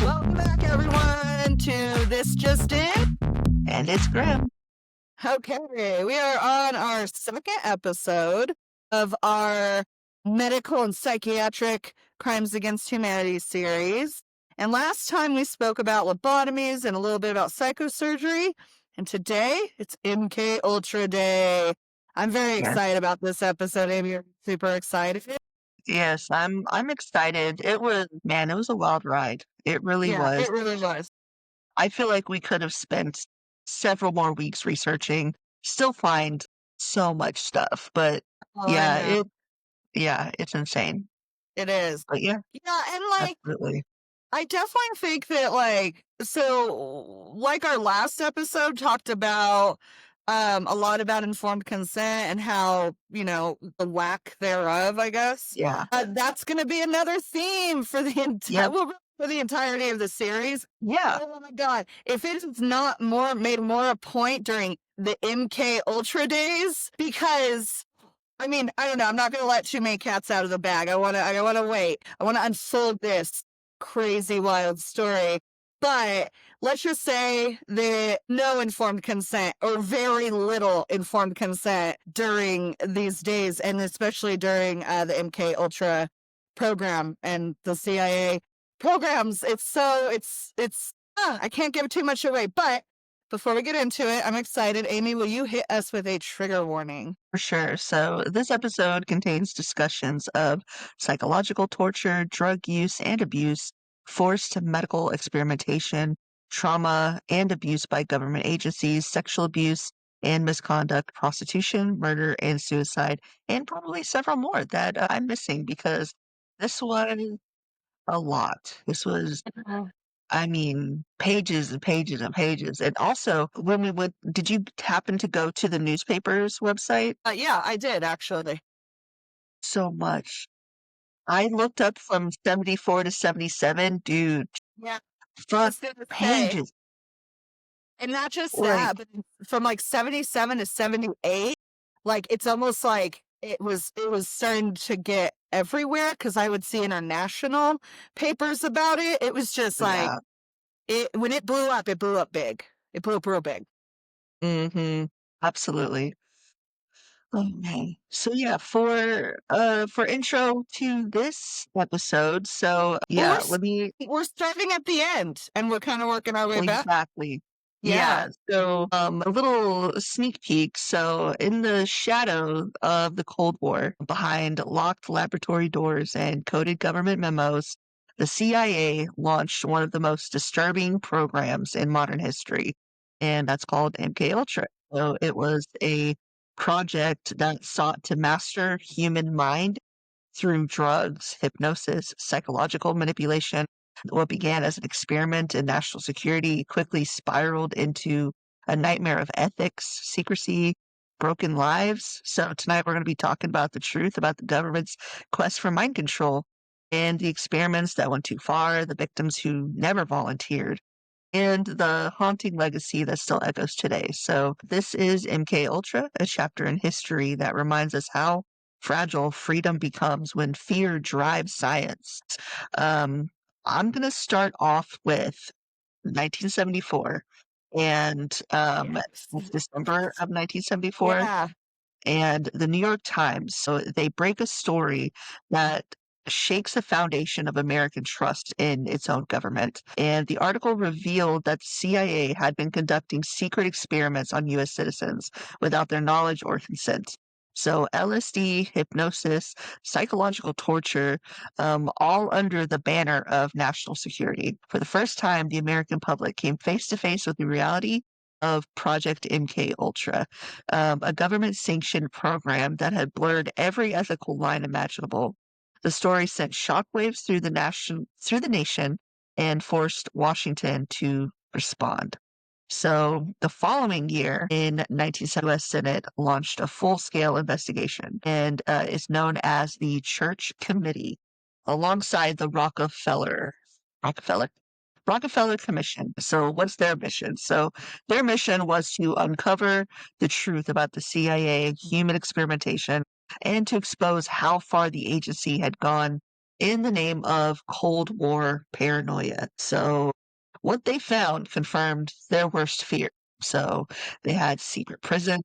Welcome back, everyone, to This Just In. And it's Grim. Okay, we are on our second episode of our medical and psychiatric crimes against humanity series. And last time we spoke about lobotomies and a little bit about psychosurgery. And today it's MK Ultra Day. I'm very Yes. excited about this episode. Amy, you're super excited. Yes, I'm excited. It was a wild ride. It really Yeah, was. it really was. I feel like we could have spent several more weeks researching, still find so much stuff. But Oh, I yeah, know. it's insane. It is. But yeah, Yeah, and like, absolutely. I definitely think that like our last episode talked about a lot about informed consent and how, the lack thereof, I guess. Yeah. That's going to be another theme for the Yep. for the entirety of the series. Yeah. Oh my god, if it is not made more a point during the MK Ultra days, because I mean, I don't know. I'm not going to let too many cats out of the bag. I want to wait. I want to unfold this crazy, wild story. But let's just say that no informed consent or very little informed consent during these days, and especially during the MK Ultra program and the CIA programs. I can't give too much away, but before we get into it, I'm excited. Amy, will you hit us with a trigger warning? For sure. So, this episode contains discussions of psychological torture, drug use and abuse, forced medical experimentation, trauma and abuse by government agencies, sexual abuse and misconduct, prostitution, murder, and suicide, and probably several more that I'm missing because this was a lot. This was pages and pages and pages. And also, when we went, did you happen to go to the newspaper's website? Yeah, I did actually. So much. I looked up from 74 to 77, dude, Yeah, I front was gonna say, pages. and not just Like, that, but from like 77 to 78, like it's almost like it was starting to get everywhere because I would see international papers about it. It was just like yeah. when it blew up big. It blew up real big. Mm-hmm. Absolutely. Oh man. So yeah, for intro to this episode, so Well, yeah, let me we're starting at the end, and we're kind of working our way back. exactly. Yeah. Yeah. So, a little sneak peek. So, in the shadow of the Cold War, behind locked laboratory doors and coded government memos, the CIA launched one of the most disturbing programs in modern history, and that's called MK Ultra. So, it was a project that sought to master human mind through drugs, hypnosis, psychological manipulation. What began as an experiment in national security quickly spiraled into a nightmare of ethics, secrecy, broken lives. So, tonight we're going to be talking about the truth about the government's quest for mind control and the experiments that went too far, the victims who never volunteered, and the haunting legacy that still echoes today. So this is MK Ultra, a chapter in history that reminds us how fragile freedom becomes when fear drives science. Um, I'm gonna start off with 1974, and Yes. it's December of 1974 Yeah. and the New York Times. So they break a story that shakes the foundation of American trust in its own government. And the article revealed that the CIA had been conducting secret experiments on U.S. citizens without their knowledge or consent. So LSD, hypnosis, psychological torture, all under the banner of national security. For the first time, the American public came face to face with the reality of Project MK Ultra, a government-sanctioned program that had blurred every ethical line imaginable. The story sent shockwaves through the nation and forced Washington to respond. So the following year, in 1970, the U.S. Senate launched a full-scale investigation and is known as the Church Committee, alongside the Rockefeller. Rockefeller. Rockefeller Commission. So, what's their mission? So, their mission was to uncover the truth about the CIA, human experimentation, and to expose how far the agency had gone in the name of Cold War paranoia. So, what they found confirmed their worst fear. So, they had secret prisons,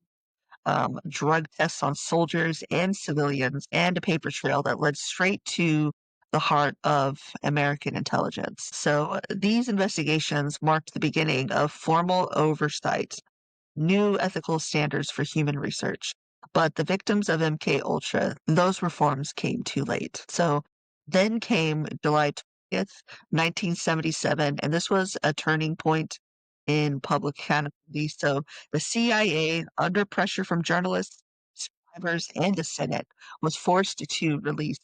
drug tests on soldiers and civilians, and a paper trail that led straight to the heart of American intelligence. So these investigations marked the beginning of formal oversight, new ethical standards for human research. But the victims of MK Ultra, those reforms came too late. So then came July 20th, 1977, and this was a turning point in public accountability. So the CIA, under pressure from journalists, survivors, and the Senate, was forced to release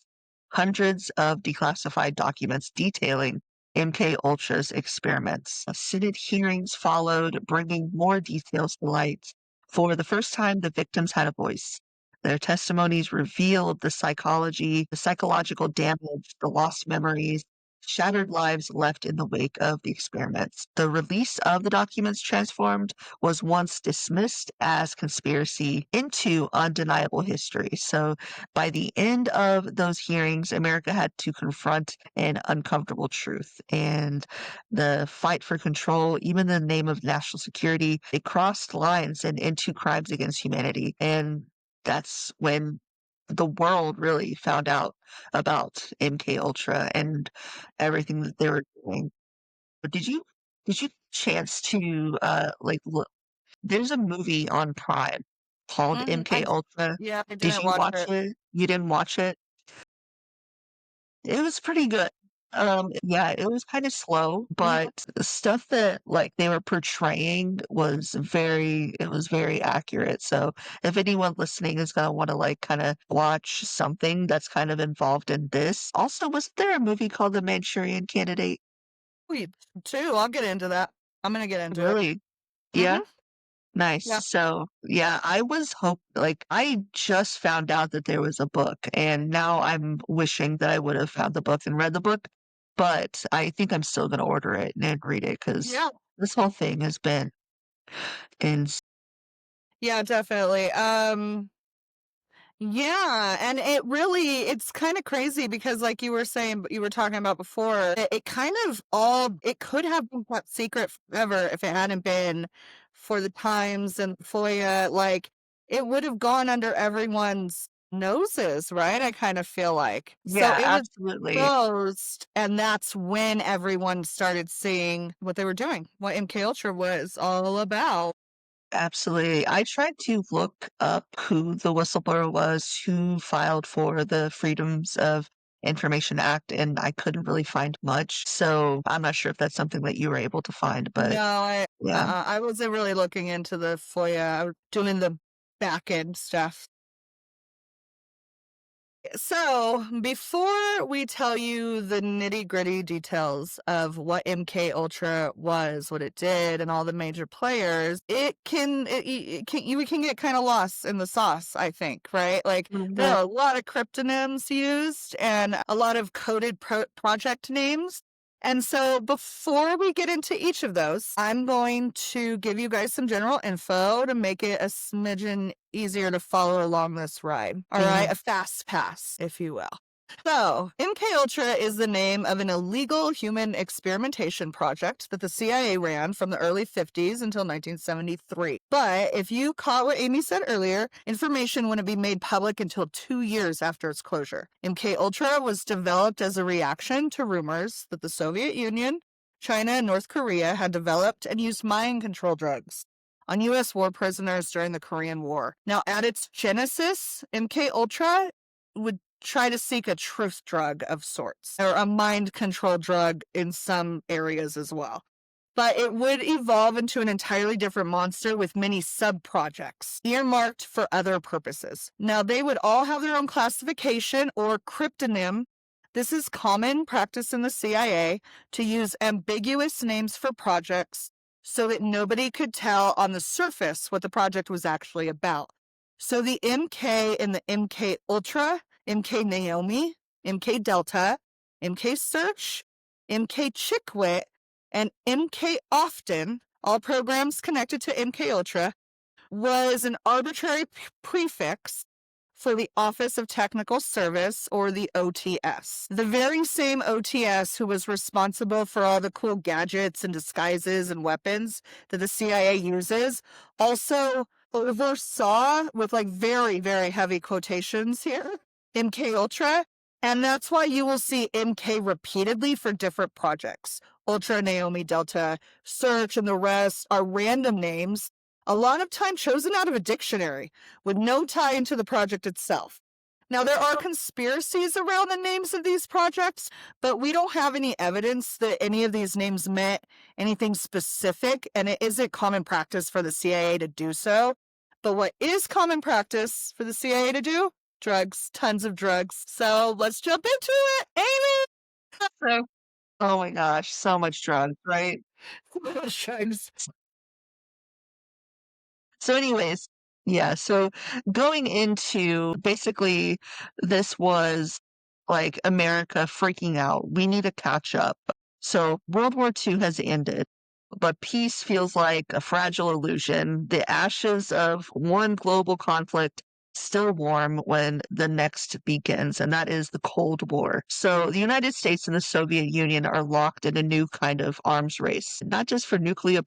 hundreds of declassified documents detailing MK Ultra's experiments. Senate hearings followed, bringing more details to light. For the first time, the victims had a voice. Their testimonies revealed the psychological damage, the lost memories, shattered lives left in the wake of the experiments. The release of the documents transformed was once dismissed as conspiracy into undeniable history. So by the end of those hearings, America had to confront an uncomfortable truth. And the fight for control, even in the name of national security, it crossed lines and into crimes against humanity. And that's when the world really found out about MK Ultra and everything that they were doing. But did you chance to like look? There's a movie on Prime called Mm, MK Ultra. yeah, I Did didn't you watch watch it. it? You didn't watch it? It was pretty good. Yeah, it was kind of slow, Mhm. but the stuff that like they were portraying it was very accurate. So if anyone listening is gonna want to like kind of watch something that's kind of involved in this. Also, wasn't there a movie called The Manchurian Candidate? Wait, 2, I'll get into that. I'm gonna get into it. Really? Yeah. Mhm. Nice. Yeah. So, yeah, I just found out that there was a book, and now I'm wishing that I would have found the book and read the book, but I think I'm still gonna order it and read it because Yeah. this whole thing has been in. Yeah, definitely. Yeah, and it's kind of crazy because like you were saying, you were talking about before, it kind of all it could have been kept secret forever if it hadn't been for the Times and FOIA. Like it would have gone under everyone's noses, right? I kind of feel like. So Yeah, it was absolutely. exposed, and that's when everyone started seeing what they were doing, what MK Ultra was all about. Absolutely. I tried to look up who the whistleblower was, who filed for the Freedoms of Information Act, and I couldn't really find much. So I'm not sure if that's something that you were able to find, but No, yeah. I wasn't really looking into the FOIA. I was doing the back end stuff. So, before we tell you the nitty-gritty details of what MK Ultra was, what it did, and all the major players, it can we can get kind of lost in the sauce, I think, right? Like there Mhm. are a lot of cryptonyms used and a lot of coded project names. And so, before we get into each of those, I'm going to give you guys some general info to make it a smidgen easier to follow along this ride. All right, Yeah. a fast pass, if you will. So, MK Ultra is the name of an illegal human experimentation project that the CIA ran from the early 50s until 1973. But if you caught what Amy said earlier, information wouldn't be made public until 2 years after its closure. MK Ultra was developed as a reaction to rumors that the Soviet Union, China, and North Korea had developed and used mind control drugs on U.S. war prisoners during the Korean War. Now, at its genesis, MK Ultra would try to seek a truth drug of sorts, or a mind control drug in some areas as well. But it would evolve into an entirely different monster with many sub-projects, earmarked for other purposes. Now, they would all have their own classification or cryptonym. This is common practice in the CIA to use ambiguous names for projects so that nobody could tell on the surface what the project was actually about. So the MK in the MK Ultra, MK Naomi, MK Delta, MK Search, MK Chickwit, And MK often, all programs connected to MK Ultra, was an arbitrary prefix for the Office of Technical Service, or the OTS. The very same OTS who was responsible for all the cool gadgets and disguises and weapons that the CIA uses also oversaw, with like very, very heavy quotations here, MK Ultra. And that's why you will see MK repeatedly for different projects. Ultra, Naomi, Delta, Search, and the rest are random names, a lot of time chosen out of a dictionary with no tie into the project itself. Now, there are conspiracies around the names of these projects, but we don't have any evidence that any of these names meant anything specific, and it isn't common practice for the CIA to do so. But what is common practice for the CIA to do? Drugs, tons of drugs. So let's jump into it, Amy! So oh my gosh, so much drugs, right? Drugs. So anyways, yeah, so going into basically this was like America freaking out. We need to catch up. So World War II has ended, but peace feels like a fragile illusion. The ashes of one global conflict still warm when the next begins, and that is the Cold War. So the United States and the Soviet Union are locked in a new kind of arms race, not just for nuclear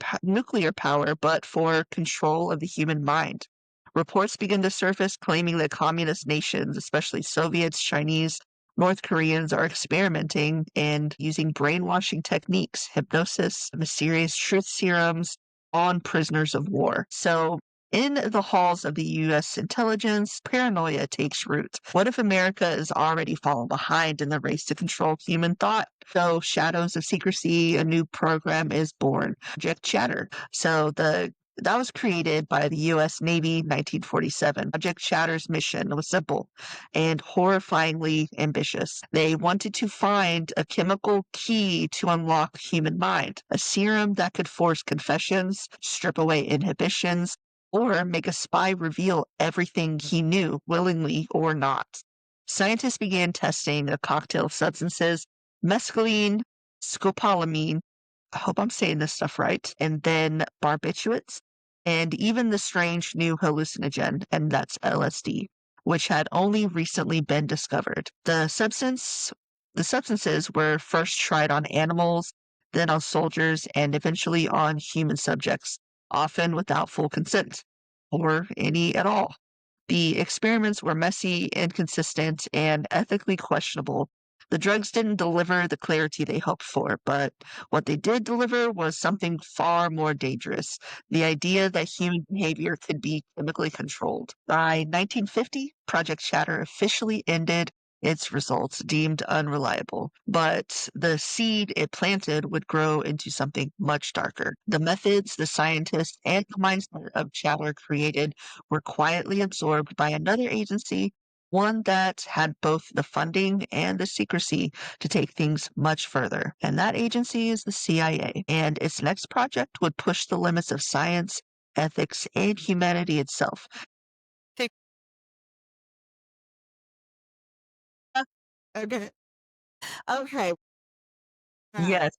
power, but for control of the human mind. Reports begin to surface claiming that communist nations, especially Soviets, Chinese, North Koreans, are experimenting and using brainwashing techniques, hypnosis, mysterious truth serums on prisoners of war. So in the halls of the U.S. intelligence, paranoia takes root. What if America is already falling behind in the race to control human thought? So, shadows of secrecy, a new program is born. Project Chatter. That was created by the U.S. Navy 1947. Project Chatter's mission was simple and horrifyingly ambitious. They wanted to find a chemical key to unlock human mind, a serum that could force confessions, strip away inhibitions, or make a spy reveal everything he knew, willingly or not. Scientists began testing a cocktail of substances: mescaline, scopolamine, I hope I'm saying this stuff right, and then barbiturates, and even the strange new hallucinogen, and that's LSD, which had only recently been discovered. The substances were first tried on animals, then on soldiers, and eventually on human subjects, often without full consent, or any at all. The experiments were messy, inconsistent, and ethically questionable. The drugs didn't deliver the clarity they hoped for, but what they did deliver was something far more dangerous: the idea that human behavior could be chemically controlled. By 1950, Project Chatter officially ended, its results deemed unreliable. But the seed it planted would grow into something much darker. The methods the scientists and the mindset of Chatter created were quietly absorbed by another agency, one that had both the funding and the secrecy to take things much further. And that agency is the CIA. And its next project would push the limits of science, ethics, and humanity itself. Take- Okay. Okay. Yes.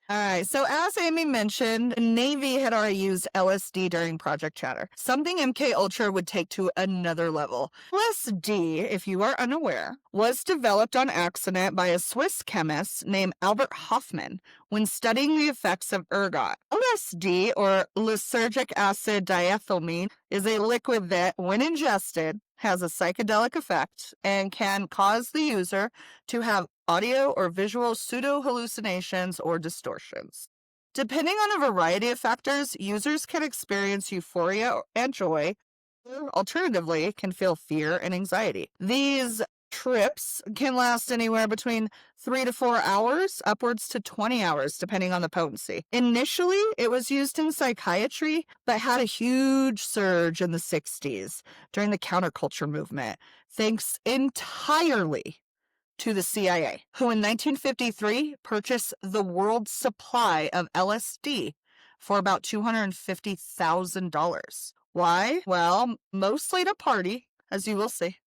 All right. So, as Amy mentioned, Navy had already used LSD during Project Chatter, something MK Ultra would take to another level. LSD, if you are unaware, was developed on accident by a Swiss chemist named Albert Hofmann when studying the effects of ergot. LSD, or lysergic acid diethylamine, is a liquid that, when ingested, has a psychedelic effect and can cause the user to have audio or visual pseudo hallucinations or distortions. Depending on a variety of factors, users can experience euphoria and joy, or alternatively, can feel fear and anxiety. These trips can last anywhere between 3 to 4 hours, upwards to 20 hours, depending on the potency. Initially, it was used in psychiatry, but had a huge surge in the 60s during the counterculture movement, thanks entirely to the CIA, who in 1953 purchased the world's supply of LSD for about $250,000. Why? Well, mostly to party, as you will see.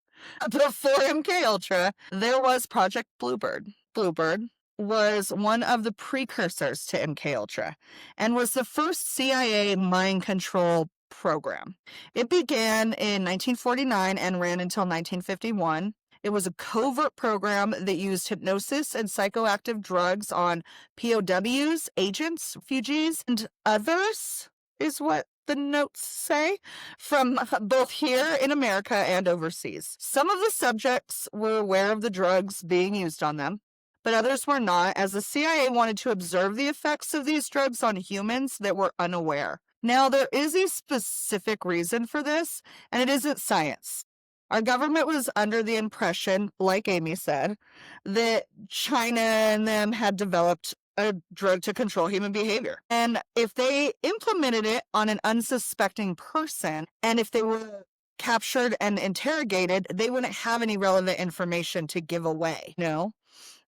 Before MK Ultra, there was Project Bluebird. Bluebird, was one of the precursors to MKUltra and was the first CIA mind control program. It began in 1949 and ran until 1951. It was a covert program that used hypnosis and psychoactive drugs on POWs, agents, refugees, and others, is what the notes say, from both here in America and overseas. Some of the subjects were aware of the drugs being used on them, but others were not, as the CIA wanted to observe the effects of these drugs on humans that were unaware. Now, there is a specific reason for this, and it isn't science. Our government was under the impression, like Amy said, that China and them had developed a drug to control human behavior. And if they implemented it on an unsuspecting person, and if they were captured and interrogated, they wouldn't have any relevant information to give away. No.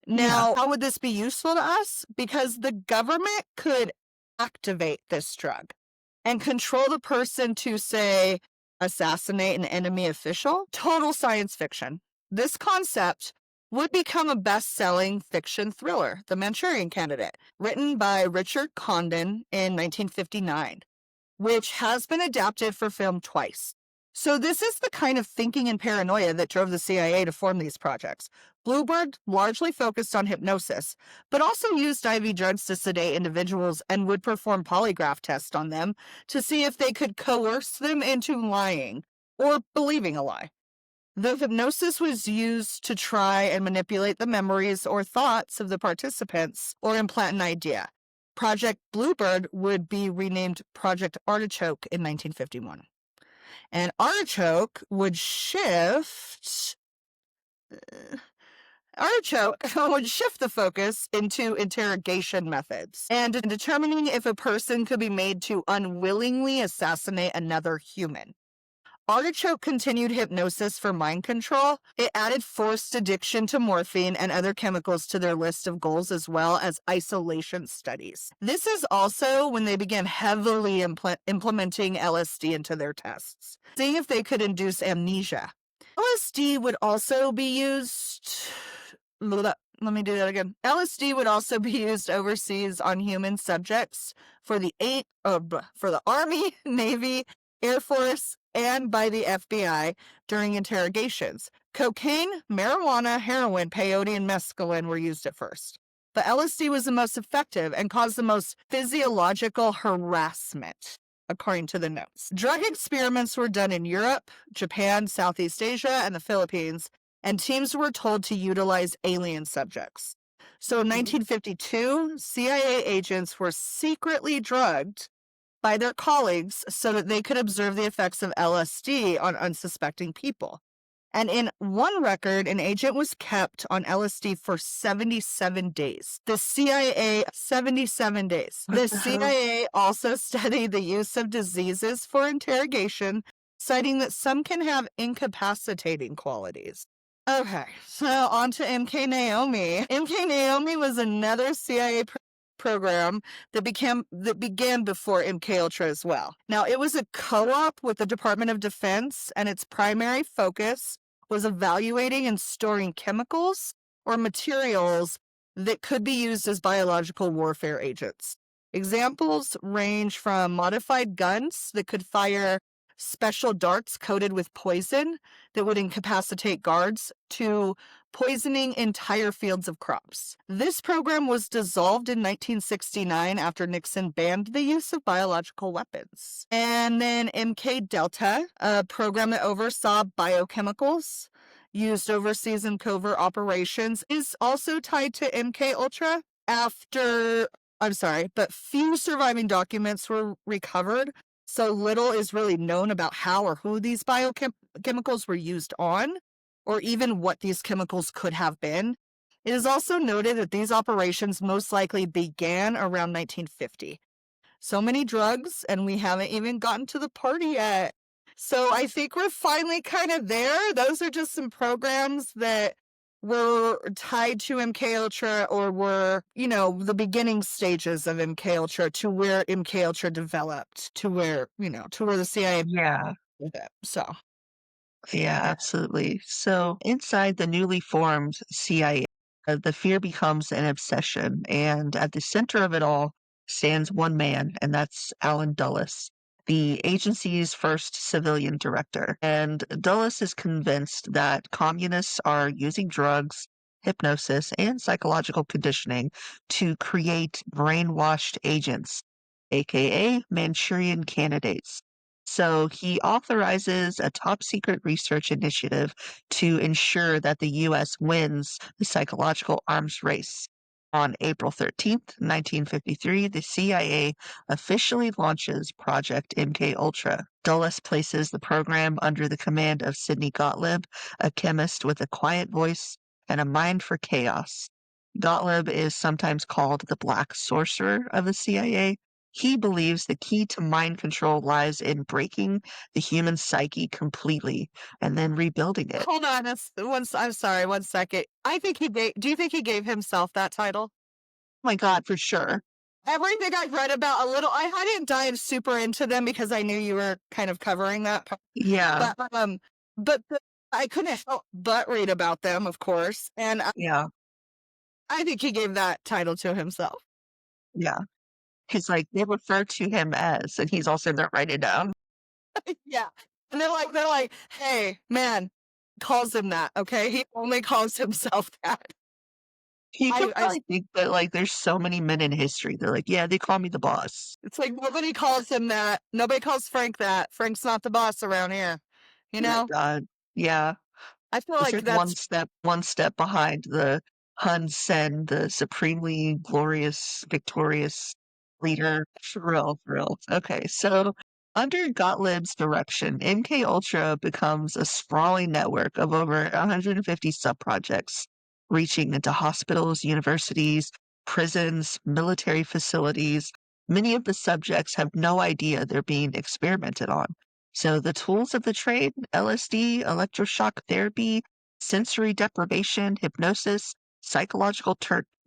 Yeah. Now, how would this be useful to us? Because the government could activate this drug and control the person to, say, assassinate an enemy official. Total science fiction. This concept would become a best-selling fiction thriller, The Manchurian Candidate, written by Richard Condon in 1959, which has been adapted for film twice. So this is the kind of thinking and paranoia that drove the CIA to form these projects. Bluebird largely focused on hypnosis, but also used IV drugs to sedate individuals and would perform polygraph tests on them to see if they could coerce them into lying or believing a lie. The hypnosis was used to try and manipulate the memories or thoughts of the participants or implant an idea. Project Bluebird would be renamed Project Artichoke in 1951. And Artichoke would shift. Artichoke would shift the focus into interrogation methods and determining if a person could be made to unwillingly assassinate another human. Artichoke continued hypnosis for mind control. It added forced addiction to morphine and other chemicals to their list of goals, as well as isolation studies. This is also when they began heavily implementing LSD into their tests, seeing if they could induce amnesia. LSD would also be used. Let me do that again. LSD would also be used overseas on human subjects for the Army, Navy, Air Force, and by the FBI during interrogations. Cocaine, marijuana, heroin, peyote, and mescaline were used at first. But LSD was the most effective and caused the most physiological harassment, according to the notes. Drug experiments were done in Europe, Japan, Southeast Asia, and the Philippines, and teams were told to utilize alien subjects. So in 1952, CIA agents were secretly drugged by their colleagues so that they could observe the effects of LSD on unsuspecting people. And in one record, an agent was kept on LSD for 77 days. 77 days. What The the hell? CIA also studied the use of diseases for interrogation, citing that some can have incapacitating qualities. Okay, so on to MK Naomi. MK Naomi was another CIA program that began before MKUltra as well. Now, it was a co-op with the Department of Defense, and its primary focus was evaluating and storing chemicals or materials that could be used as biological warfare agents. Examples range from modified guns that could fire special darts coated with poison that would incapacitate guards to poisoning entire fields of crops. This program was dissolved in 1969 after Nixon banned the use of biological weapons. And then MK Delta, a program that oversaw biochemicals used overseas in covert operations, is also tied to MK Ultra. But few surviving documents were recovered, so little is really known about how or who these biochemicals were used on, or even what these chemicals could have been. It is also noted that these operations most likely began around 1950. So many drugs, and we haven't even gotten to the party yet. So I think we're finally kind of there. Those are just some programs that were tied to MKUltra or were, the beginning stages of MKUltra to where MKUltra developed, to where the CIA Yeah. with it. So, Yeah, absolutely. So inside the newly formed CIA, The fear becomes an obsession, and at the center of it all stands one man, and that's Alan Dulles, the agency's first civilian director. And Dulles is convinced that communists are using drugs, hypnosis, and psychological conditioning to create brainwashed agents, aka Manchurian candidates. So he authorizes a top secret research initiative to ensure that the US wins the psychological arms race. On April 13th, 1953, the CIA officially launches Project MK Ultra. Dulles places the program under the command of Sidney Gottlieb, a chemist with a quiet voice and a mind for chaos. Gottlieb is sometimes called the Black Sorcerer of the CIA. He believes the key to mind control lies in breaking the human psyche completely and then rebuilding it. Hold on, I'm sorry, 1 second. I think he gave. Do you think he gave himself that title? Oh my God, for sure. Everything I've read about a little, I didn't dive super into them because I knew you were kind of covering that part. Yeah, But I couldn't help but read about them, of course, and yeah, I think he gave that title to himself. yeah. He's like, they refer to him as, and he's also there write it down. Yeah, and they're like, hey, man, calls him that. Okay, he only calls himself that. You could I probably think that like there's so many men in history. They're like, yeah, they call me the boss. It's like nobody calls him that. Nobody calls Frank that. Frank's not the boss around here. You Oh my know? God. Yeah. I feel It's like like that's one step behind the Hun Sen, the supremely glorious, victorious leader. For real. Okay, so under Gottlieb's direction, MK Ultra becomes a sprawling network of over 150 subprojects, reaching into hospitals, universities, prisons, military facilities. Many of the subjects have no idea they're being experimented on. So the tools of the trade, LSD, electroshock therapy, sensory deprivation, hypnosis, psychological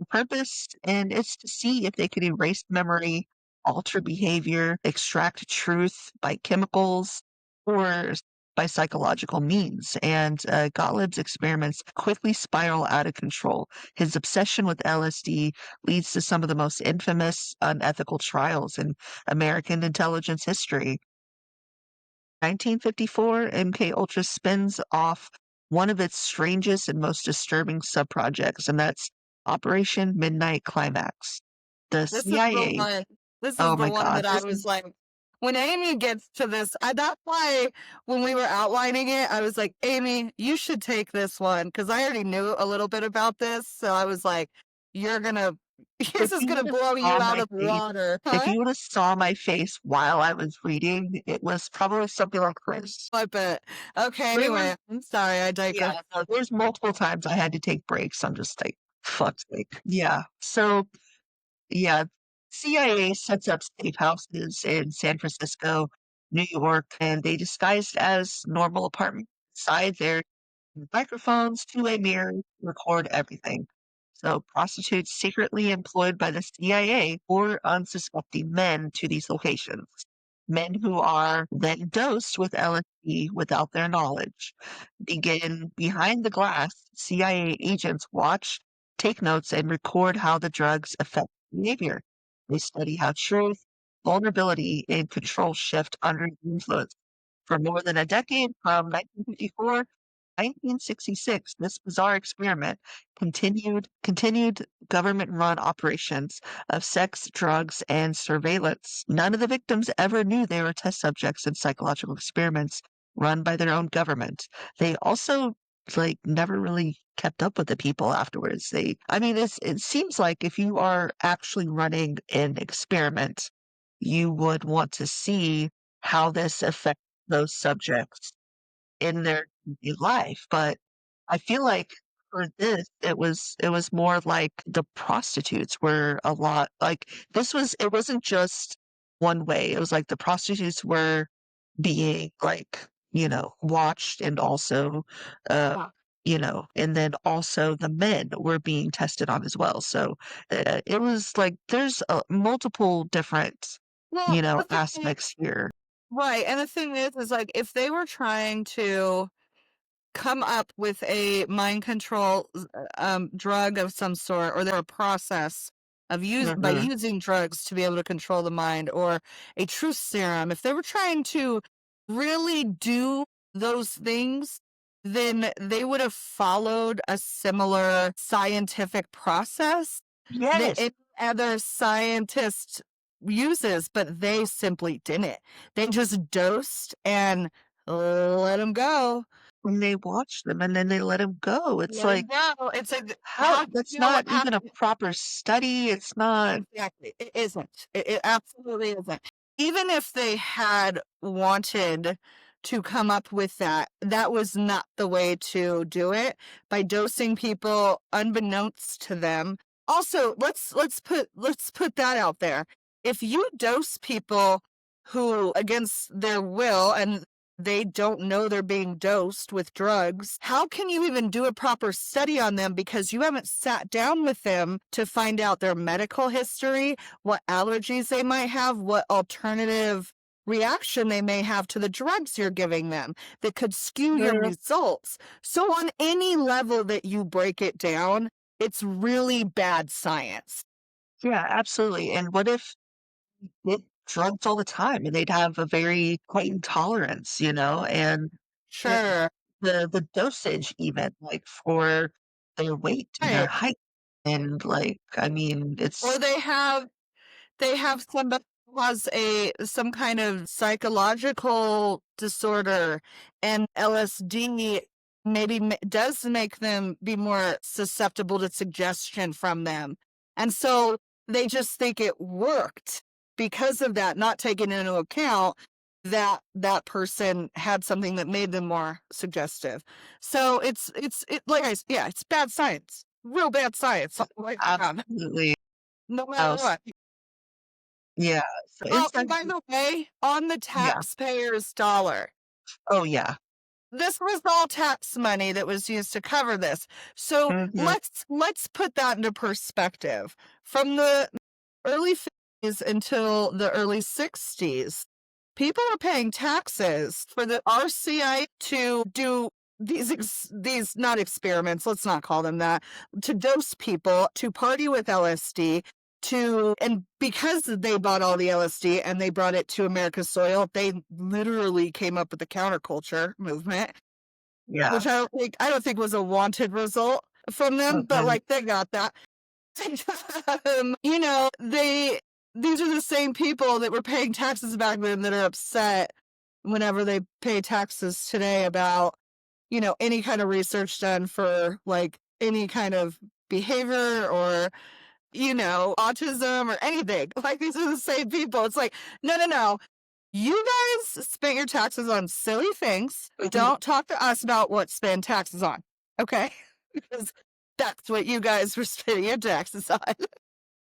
purpose, and it's to see if they could erase memory, alter behavior, extract truth by chemicals or by psychological means. And Gottlieb's experiments quickly spiral out of control. His obsession with LSD leads to some of the most infamous, unethical trials in American intelligence history. 1954, MK Ultra spins off one of its strangest and most disturbing subprojects, and that's Operation Midnight Climax. The this is the CIA, one. This is oh the my one God, that I this was is like, when Amy gets to this, that's why when we were outlining it, I was like, Amy, you should take this one because I already knew a little bit about this. So I was like, you're gonna, if this is you gonna would have blow saw you out my of the face, water, if huh? you would have saw my face while I was reading, it was probably something like this. I bet. Okay, There was, anyway, I'm sorry, I digress. yeah, no, there's multiple times I had to take breaks. I'm just like, fuck's sake. Yeah. So yeah, CIA sets up safe houses in San Francisco, New York, and they disguised as normal apartments. Inside there, microphones, two-way mirrors, record everything. So prostitutes secretly employed by the CIA or unsuspecting men to these locations. Men who are then dosed with LSD without their knowledge. Begin behind the glass, CIA agents watch, take notes, and record how the drugs affect behavior. They study how truth, vulnerability, and control shift under the influence. For more than a decade, from 1954 1966, this bizarre experiment continued government-run operations of sex, drugs, and surveillance. None of the victims ever knew they were test subjects in psychological experiments run by their own government. They also like never really kept up with the people afterwards. I mean, it seems like if you are actually running an experiment, you would want to see how this affects those subjects in their daily life, but I feel like for this, it was more like the prostitutes were a lot like it wasn't just one way. It was like the prostitutes were being like, watched and also Wow. and then also the men were being tested on as well. So it was like there's multiple different, Well, the thing is, aspects here. right, and the thing is like if they were trying to come up with a mind control drug of some sort, or there a process of by Mhm. using drugs to be able to control the mind, or a truth serum, if they were trying to really do those things, then they would have followed a similar scientific process that Yes, any other scientist uses, but they simply didn't. They just dosed and let them go. and they watch them and then they let him go. It's Let like, him go. It's like, how how that's you know what not even a happened? proper study, it's not. Exactly. It isn't. It absolutely isn't. Even if they had wanted to come up with that, that was not the way to do it, by dosing people unbeknownst to them. Also, let's put that out there. If you dose people who against their will, and they don't know they're being dosed with drugs, how can you even do a proper study on them, because you haven't sat down with them to find out their medical history, what allergies they might have, what alternative reaction they may have to the drugs you're giving them that could skew your Yeah, results. So, on any level that you break it down, it's really bad science. yeah, absolutely, and what if they did drugs all the time and they'd have a very heightened tolerance, and the Sure. the dosage even, like, for their weight and their Right. height, and, like, I mean, Or it's they have somebody who has some kind of psychological disorder, and LSD maybe does make them be more susceptible to suggestion from them. And so they just think it worked because of that, not taking into account that that person had something that made them more suggestive. So like yeah, it's bad science. Real bad science all the way around, absolutely no matter else. what. Yeah, so Oh, inside and by the way, on the yeah. taxpayer's dollar, Oh, yeah. this was all tax money that was used to cover this. So Mhm. let's put that into perspective. From the early 50s until the early 60s, people were paying taxes for the RCI to do these not experiments, let's not call them that, to dose people, to party with LSD, and because they bought all the LSD and they brought it to America's soil, they literally came up with the counterculture movement, Yeah. which I don't think was a wanted result from them, but Mm-mm. like they got that. These are the same people that were paying taxes back then that are upset whenever they pay taxes today about, any kind of research done for like any kind of behavior, or, autism or anything. Like, these are the same people. It's like, no, no, no. You guys spent your taxes on silly things. Mhm. Don't talk to us about what spend taxes on. Okay? Because that's what you guys were spending your taxes on.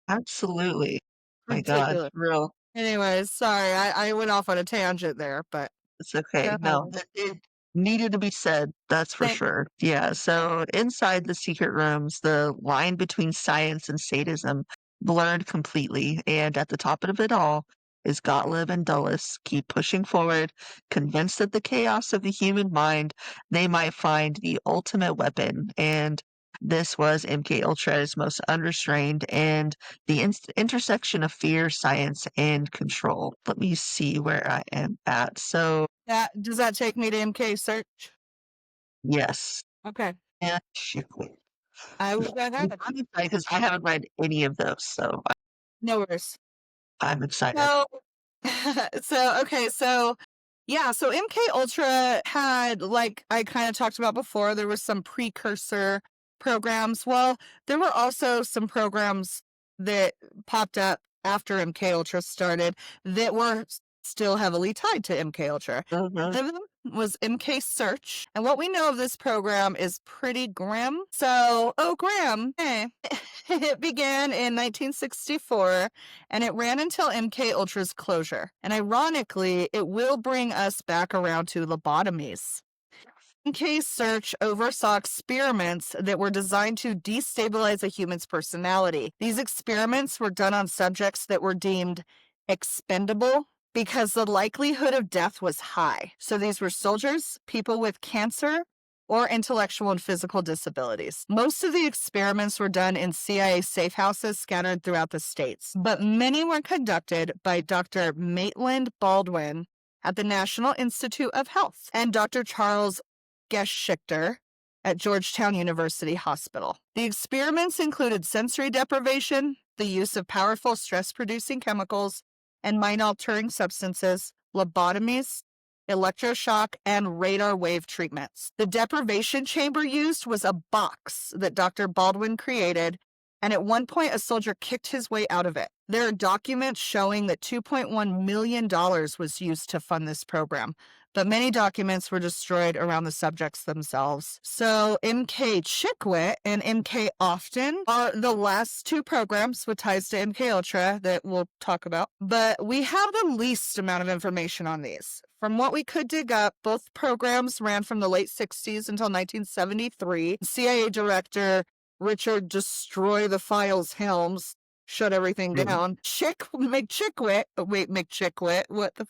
Absolutely. My god, Ridiculous. for real. Anyways, sorry, I went off on a tangent there, but It's okay. go No, ahead. it needed to be said, that's for Thank sure. Yeah, so inside the secret rooms, the line between science and sadism blurred completely, and at the top of it all is Gottlieb and Dulles keep pushing forward, convinced that the chaos of the human mind, they might find the ultimate weapon, and this was MK Ultra's most unrestrained and the intersection of fear, science, and control. Let me see where I am at. So, does that take me to MK search? yes. Okay. And Chicklet. I will Yeah, go ahead. I'm excited because I haven't read any of those, so No worries. I'm excited. So so yeah, so MK Ultra had, like I kind of talked about before, there was some precursor programs. Well, there were also some programs that popped up after MK Ultra started that were still heavily tied to MK Ultra. Mhm. One of them was MK Search, and what we know of this program is pretty grim. So, oh, grim. Hey. It began in 1964 and it ran until MK Ultra's closure. And ironically, it will bring us back around to lobotomies. MK Search oversaw experiments that were designed to destabilize a human's personality. These experiments were done on subjects that were deemed expendable because the likelihood of death was high. So these were soldiers, people with cancer, or intellectual and physical disabilities. Most of the experiments were done in CIA safe houses scattered throughout the states, but many were conducted by Dr. Maitland Baldwin at the National Institute of Health and Dr. Charles Geschichter at Georgetown University Hospital. The experiments included sensory deprivation, the use of powerful stress-producing chemicals, and mind-altering substances, lobotomies, electroshock, and radar wave treatments. The deprivation chamber used was a box that Dr. Baldwin created, and at one point a soldier kicked his way out of it. There are documents showing that $2.1 million was used to fund this program, but many documents were destroyed around the subjects themselves. So MK Chickwit and MK Often are the last two programs with ties to MK Ultra that we'll talk about, but we have the least amount of information on these. From what we could dig up, both programs ran from the late 60s until 1973. CIA Director Richard Destroy the Files Helms shut everything down. McChickwit, what the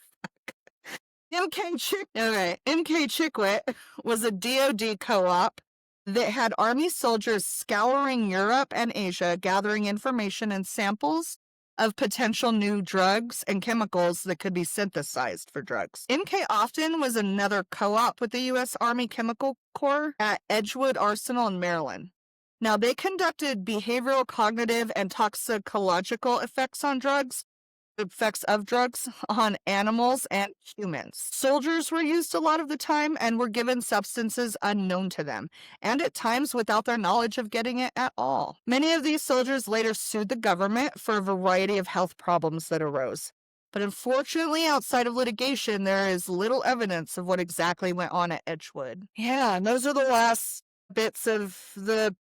MK Chickwit was a DoD co-op that had Army soldiers scouring Europe and Asia, gathering information and samples of potential new drugs and chemicals that could be synthesized for drugs. MK Often was another co-op with the U.S. Army Chemical Corps at Edgewood Arsenal in Maryland. Now, they conducted behavioral, cognitive, and toxicological effects of drugs on animals and humans. Soldiers were used a lot of the time and were given substances unknown to them, and at times without their knowledge of getting it at all. Many of these soldiers later sued the government for a variety of health problems that arose. But unfortunately, outside of litigation, there is little evidence of what exactly went on at Edgewood. Yeah, and those are the last bits of the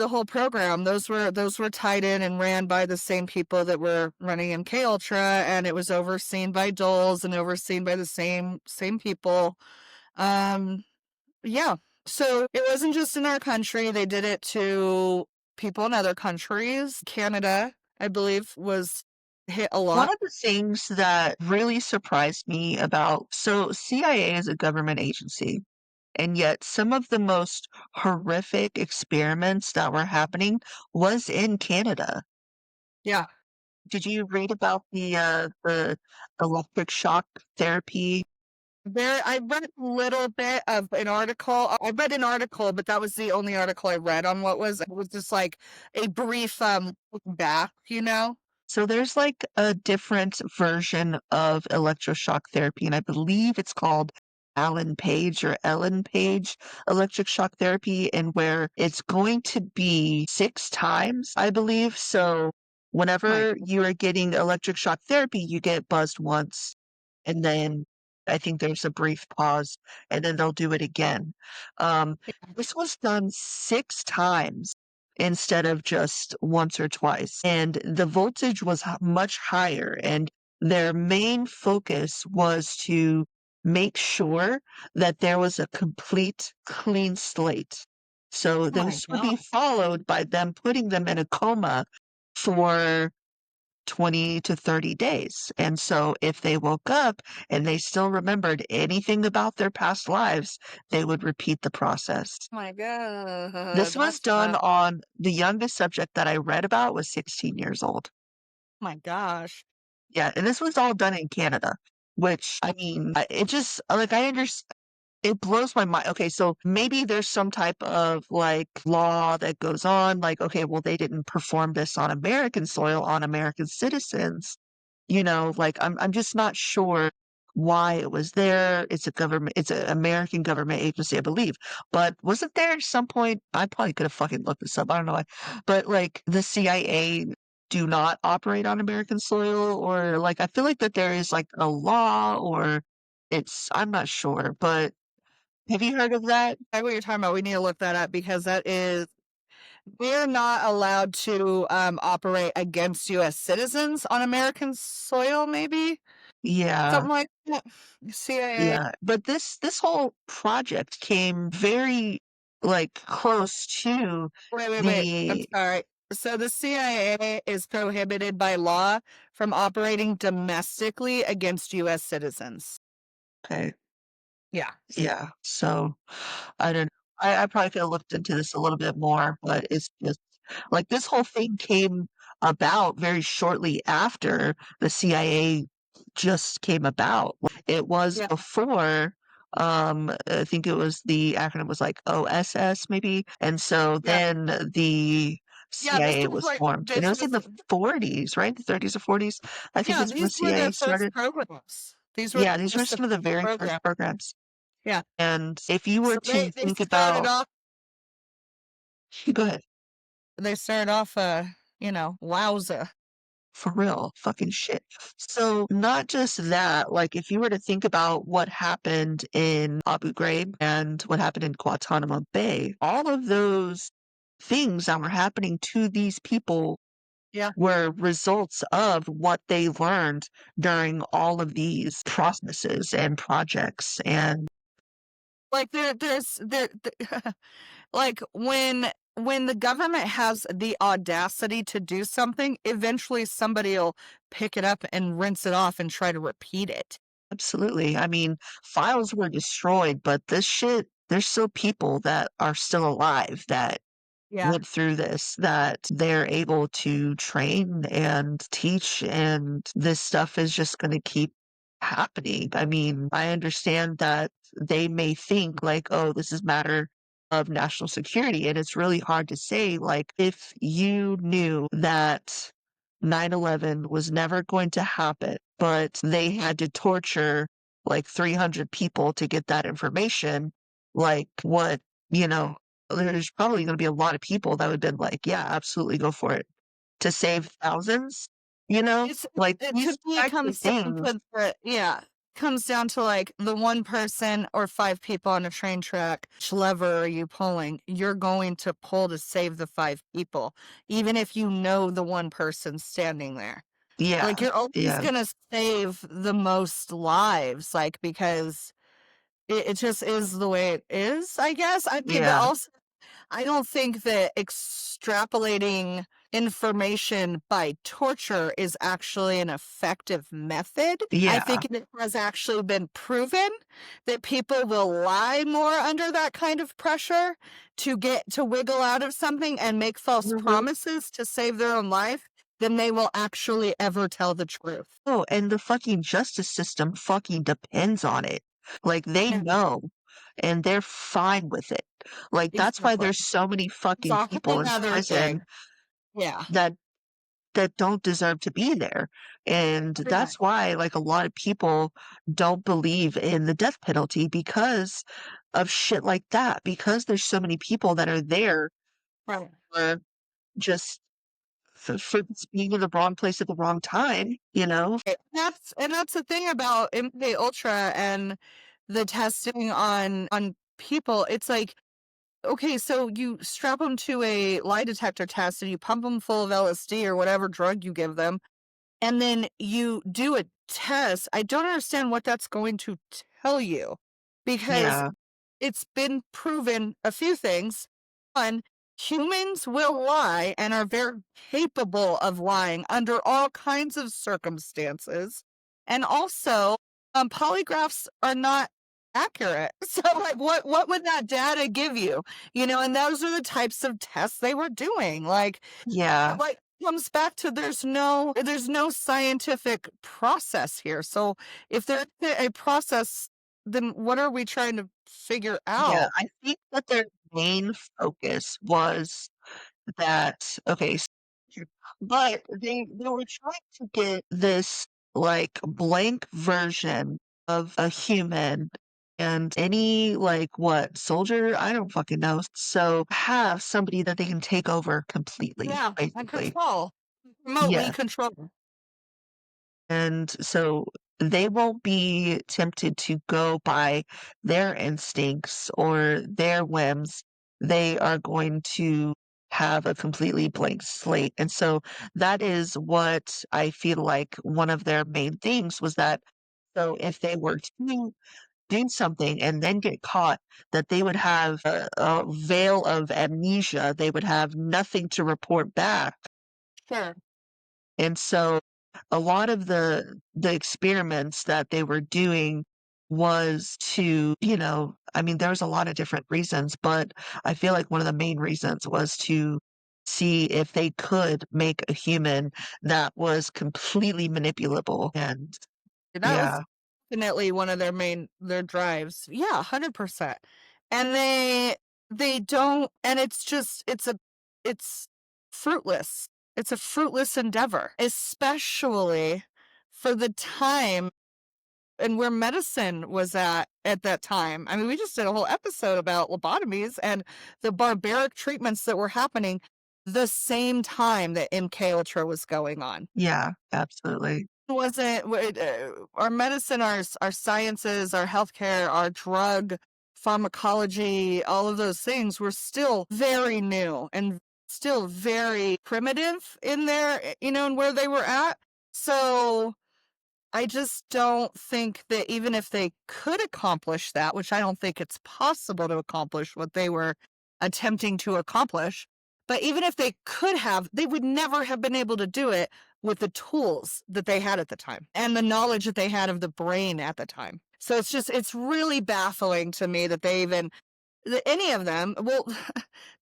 whole program. Those were tied in and ran by the same people that were running MK Ultra, and it was overseen by Doles and overseen by the same people. Yeah. So it wasn't just in our country. They did it to people in other countries. Canada, I believe, was hit a One lot. of the things that really surprised me about CIA is a government agency, and yet some of the most horrific experiments that were happening was in Canada. Yeah. Did you read about the electric shock therapy? I read a little bit of an article. I read an article, but that was the only article I read on what was. It was just like a brief look back, you know? So there's like a different version of electroshock therapy, and I believe it's called Alan Page or Ellen Page electric shock therapy, and where it's going to be 6 times, I believe. So My whenever you are getting electric shock therapy, you get buzzed once, and then I think there's a brief pause, and then they'll do it again. This was done 6 times instead of just once or twice. And the voltage was much higher. And their main focus was to make sure that there was a complete clean slate. So my this would God. be followed by them putting them in a coma for 20 to 30 days. And so if they woke up and they still remembered anything about their past lives, they would repeat the process. My God. This was That's done on the youngest subject that I read about was 16 years old. my gosh. Yeah, and this was all done in Canada, which, I mean, it just like, I understand. It blows my mind. Okay, so maybe there's some type of, like, law that goes on, like, okay, well, they didn't perform this on American soil, on American citizens. Like, I'm just not sure why it was there. It's an American government agency, I believe. But wasn't there at some point, I probably could have fucking looked this up, I don't know why, but, like, the CIA do not operate on American soil, or, like, I feel like that there is, like, a law, or I'm not sure, but have you heard of that? I know what you're talking about. We need to look that up because we're not allowed to operate against U.S. citizens on American soil, maybe? Yeah, Something like that. CIA. yeah, but this whole project came very, like, close to Wait. I'm the sorry. So the CIA is prohibited by law from operating domestically against U.S. citizens. okay, Yeah. yeah, so, I don't know. I probably could have looked into this a little bit more, but it's just like this whole thing came about very shortly after the CIA just came about. It was Yeah. before, I think it was the acronym was like OSS maybe, and so Yeah. then the Yeah, this CIA was was like formed, and it this was in was the 40s, right? The 30s or 40s, I think yeah, is when the these were CIA their first started. programs. These were Yeah, these were first some of the official very first programs. programs, Yeah. and if you were So to they think started about off go ahead. they started off wowza. For real, fucking shit. So, not just that, like, if you were to think about what happened in Abu Ghraib and what happened in Guantanamo Bay, all of those things that were happening to these people Yeah. were results of what they learned during all of these processes and projects. And Like like when the government has the audacity to do something, eventually somebody'll pick it up and rinse it off and try to repeat it. absolutely, I mean, files were destroyed, but this shit, there's still people that are still alive that Yeah. went through this that they're able to train and teach, and this stuff is just going to keep happening. I mean, I understand that they may think like, oh, this is matter of national security, and it's really hard to say like if you knew that 9/11 was never going to happen, but they had to torture like 300 people to get that information, like what, you know, there's probably gonna be a lot of people that would've been like, "Yeah, absolutely, go for it." To save thousands, you know? Like, To these me it types of comes down things. to comes down to like the one person or five people on a train track. Which lever are you pulling? You're going to pull to save the five people, even if you know the one person standing there. Like Yeah, you're always yeah, gonna save the most lives, like because it just is the way it is, I guess. I mean, but yeah, also I don't think that extrapolating information by torture is actually an effective method. I yeah, think it has actually been proven that people will lie more under that kind of pressure to get to wiggle out of something and make false mhm. promises to save their own life than they will actually ever tell the truth. Oh, and the fucking justice system fucking depends on it. Like, they Yeah, know, and they're fine with it. Like, that's why exactly. there's so many It's fucking a people whole in other prison thing. Yeah. that don't deserve to be there. And Right. that's why, like, a lot of people don't believe in the death penalty because of shit like that, because there's so many people that are there Right. for just for just being in the wrong place at the wrong time, you know? That's the thing about MK Ultra and the testing on people. It's like, okay, so you strap them to a lie detector test and you pump them full of LSD or whatever drug you give them, and then you do a test. I don't understand what that's going to tell you because Yeah, it's been proven a few things. One, humans will lie and are very capable of lying under all kinds of circumstances. And also, polygraphs are not accurate. So like what would that data give you? And those are the types of tests they were doing. yeah, Like comes back to there's no scientific process here. So if there's a process, then what are we trying to figure yeah. out? I think that their main focus was that okay, but they were trying to get this, like, blank version of a human and any, like, what, soldier? I don't fucking know. So, have somebody that they can take over completely, Yeah, and basically. control. Remotely Yeah. control. And so they won't be tempted to go by their instincts or their whims. They are going to have a completely blank slate. And so that is what I feel like one of their main things was that so if they were to do something and then get caught, that they would have a veil of amnesia. They would have nothing to report back. Sure. And so a lot of the experiments that they were doing was to, I mean, there's a lot of different reasons, but I feel like one of the main reasons was to see if they could make a human that was completely manipulable. And That was yeah, definitely one of their drives. Yeah, 100%. And they don't, and it's fruitless. It's a fruitless endeavor, especially for the time and where medicine was at that time. I mean, we just did a whole episode about lobotomies and the barbaric treatments that were happening the same time that MK Ultra was going on. yeah, absolutely. Wasn't our medicine, our sciences, our healthcare, our drug pharmacology, all of those things were still very new and still very primitive in their, in where they were at. So I just don't think that even if they could accomplish that, which I don't think it's possible to accomplish what they were attempting to accomplish, but even if they could have, they would never have been able to do it with the tools that they had at the time and the knowledge that they had of the brain at the time. So it's really baffling to me that they even that any of them, well,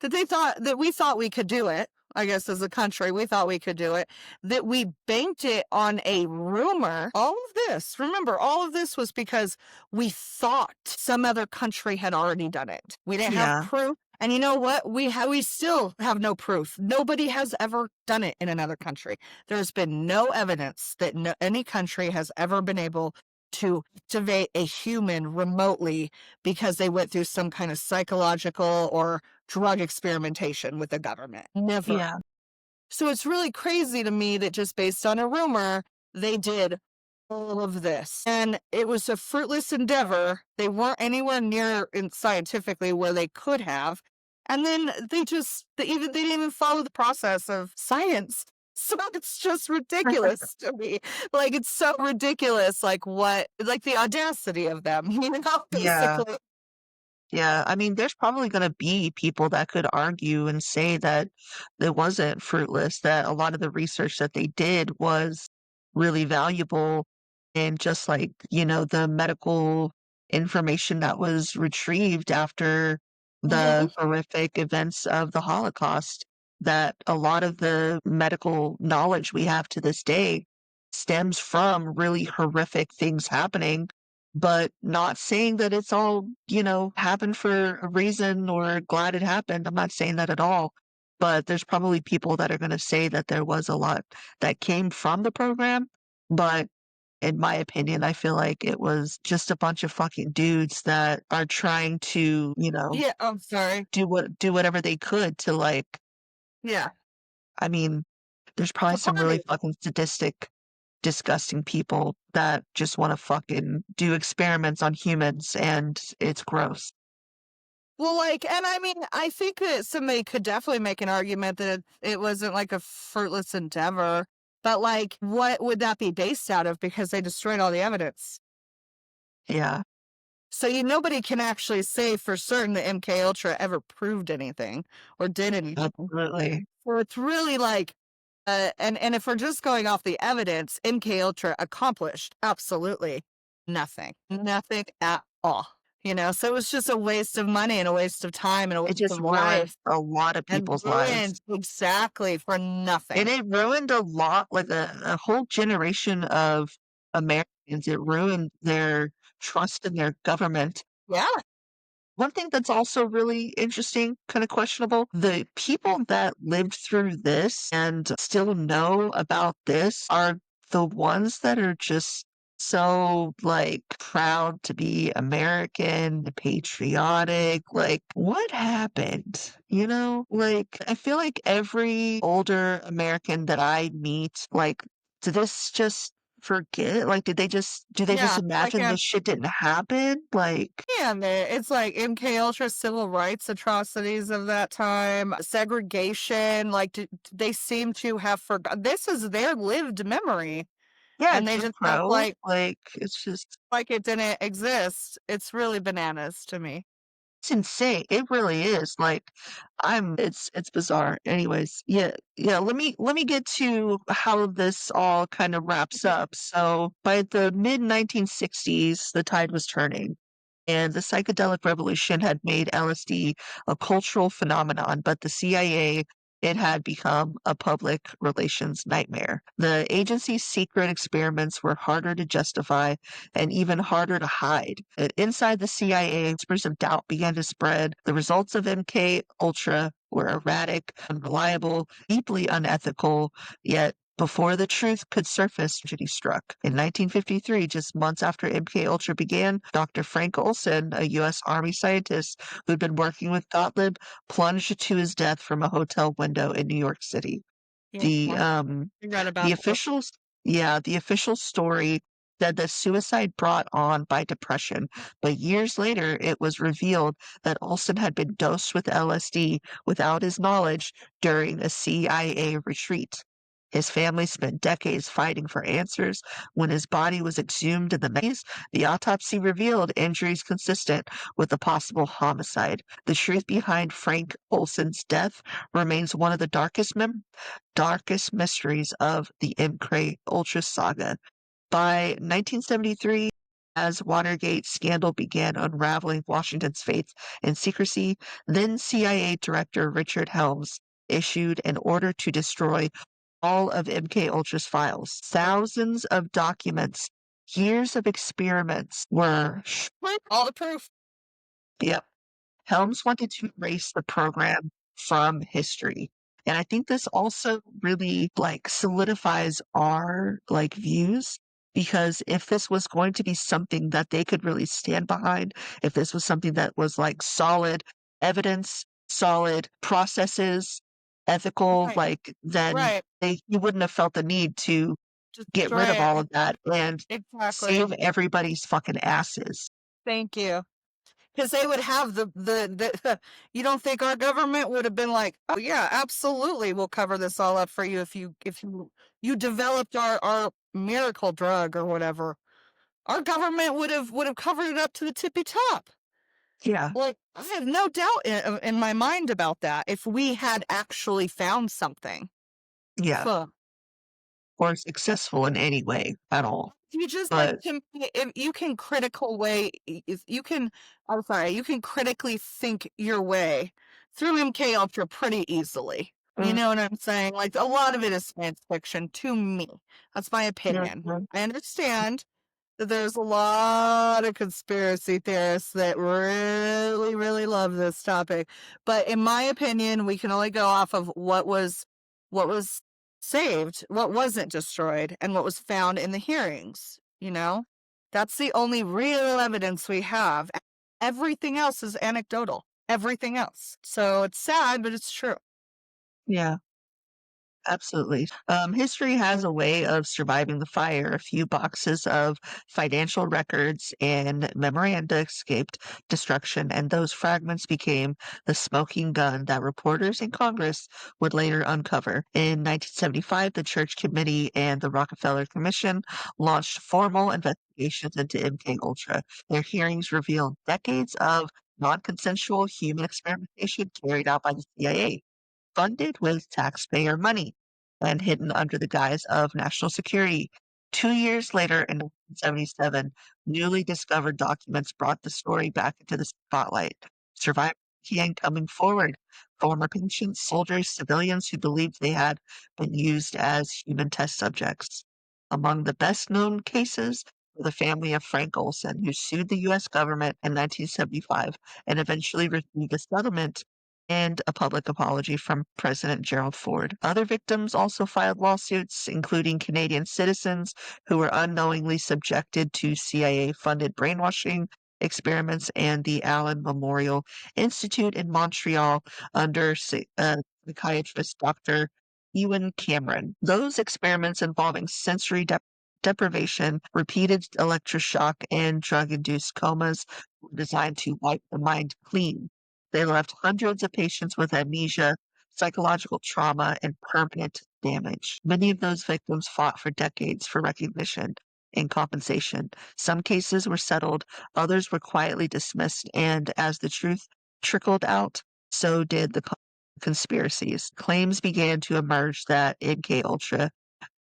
that we thought we could do it. I guess as a country, we thought we could do it. That we banked it on a rumor. All of this, remember, all of this was because we thought some other country had already done it. We didn't have Yeah, proof. And you know what? We still have no proof. Nobody has ever done it in another country. There's been no evidence that any country has ever been able to activate a human remotely because they went through some kind of psychological or drug experimentation with the government. Never. yeah, So it's really crazy to me that just based on a rumor, they did all of this. And it was a fruitless endeavor. They weren't anywhere near in scientifically where they could have. And then they didn't even follow the process of science. So it's just ridiculous to me. Like it's so ridiculous. Like the audacity of them, yeah. basically. Yeah, I mean, there's probably going to be people that could argue and say that it wasn't fruitless, that a lot of the research that they did was really valuable. And just like, the medical information that was retrieved after the Mhm. horrific events of the Holocaust, that a lot of the medical knowledge we have to this day stems from really horrific things happening, but not saying that it's all, happened for a reason or glad it happened. I'm not saying that at all. But there's probably people that are going to say that there was a lot that came from the program. But in my opinion, I feel like it was just a bunch of fucking dudes that are trying to, Yeah, I'm sorry. do whatever they could to like, Yeah. I mean, there's probably The some really party. fucking sadistic, disgusting people that just wanna fucking do experiments on humans, and it's gross. Well, and I mean, I think that somebody could definitely make an argument that it wasn't like a fruitless endeavor, but what would that be based out of? Because they destroyed all the evidence. Yeah, So nobody can actually say for certain that MK Ultra ever proved anything or did anything. absolutely. So it's really and if we're just going off the evidence, MK Ultra accomplished absolutely nothing, nothing at all. So it was just a waste of money and a waste of time and a It waste just of ruined life a lot of and people's lives, ruined exactly for and nothing. it ruined a lot like, a whole generation of Americans. It ruined their trust in their government. Yeah, One thing that's also really interesting, kind of questionable, the people that lived through this and still know about this are the ones that are just so like proud to be American, patriotic. Like, what happened? Like, I feel like every older American that I meet, like, did this just forget? Like, do they just yeah, imagine this shit didn't happen? Like, it's like MK Ultra civil rights atrocities of that time, segregation. They seem to have forgotten. This is their lived memory, yeah, and they Jim just act Crow, like, it's just like it didn't exist. It's really bananas to me. It's insane. It really is. Like, it's bizarre. Anyways, yeah, let me get to how this all kind of wraps up. So by the mid 1960s, the tide was turning. And the psychedelic revolution had made LSD a cultural phenomenon, but the CIA, it had become a public relations nightmare. The agency's secret experiments were harder to justify and even harder to hide. Inside the CIA, whispers of doubt began to spread. The results of MK Ultra were erratic, unreliable, deeply unethical, yet before the truth could surface, tragedy struck. In 1953, just months after MK Ultra began, Dr. Frank Olson, a U.S. Army scientist who'd been working with Gottlieb, plunged to his death from a hotel window in New York City. Yeah, The I um read the about that. officials yeah, the official story said that suicide brought on by depression, but years later it was revealed that Olson had been dosed with LSD without his knowledge during a CIA retreat. His family spent decades fighting for answers. When his body was exhumed in the 90s, the autopsy revealed injuries consistent with a possible homicide. The truth behind Frank Olson's death remains one of the darkest mysteries of the MK Ultra saga. By 1973, as Watergate scandal began unraveling Washington's faith in secrecy, then CIA Director Richard Helms issued an order to destroy all of MK Ultra's files. Thousands of documents, years of experiments were All the proof. yep, Helms wanted to erase the program from history. And I think this also really like solidifies our like views because if this was going to be something that they could really stand behind, if this was something that was like solid evidence, solid processes, ethical, Right, like then right. you wouldn't have felt the need to get rid of Destroy all it. of that and Exactly. save everybody's fucking asses. Thank you. Because they would have the you don't think our government would have been like, oh yeah, absolutely, we'll cover this all up for you if you developed our miracle drug or whatever. Our government would have covered it up to the tippy top. Yeah, Like I have no doubt in my mind about that. If we had actually found something, yeah. huh. Or successful in any way at all. You just like But if you can critical way if you can I'm sorry, you can critically think your way through MK Ultra pretty easily. You mm, know what I'm saying? Like a lot of it is science fiction to me. That's my opinion. mhm, I understand that there's a lot of conspiracy theorists that really, really love this topic. But in my opinion, we can only go off of what was saved, what wasn't destroyed, and what was found in the hearings, you know? That's the only real evidence we have. Everything else is anecdotal. Everything else. So it's sad, but it's true. yeah. Absolutely. History has a way of surviving the fire. A few boxes of financial records and memoranda escaped destruction, and those fragments became the smoking gun that reporters in Congress would later uncover. In 1975, the Church Committee and the Rockefeller Commission launched formal investigations into MK Ultra. Their hearings revealed decades of non-consensual human experimentation carried out by the CIA funded with taxpayer money and hidden under the guise of national security. 2 years later, in 1977, newly discovered documents brought the story back into the spotlight. Survivors began coming forward, former patients, soldiers, civilians who believed they had been used as human test subjects. Among the best known cases were the family of Frank Olson, who sued the U.S. government in 1975 and eventually received a settlement and a public apology from President Gerald Ford. Other victims also filed lawsuits, including Canadian citizens who were unknowingly subjected to CIA funded brainwashing experiments and the Allen Memorial Institute in Montreal under psychiatrist Dr. Ewan Cameron. Those experiments involving sensory deprivation, repeated electroshock, and drug induced comas were designed to wipe the mind clean. They left hundreds of patients with amnesia, psychological trauma, and permanent damage. Many of those victims fought for decades for recognition, and compensation. Some cases were settled, others were quietly dismissed, and as the truth trickled out, so did the conspiracies. Claims began to emerge that MK Ultra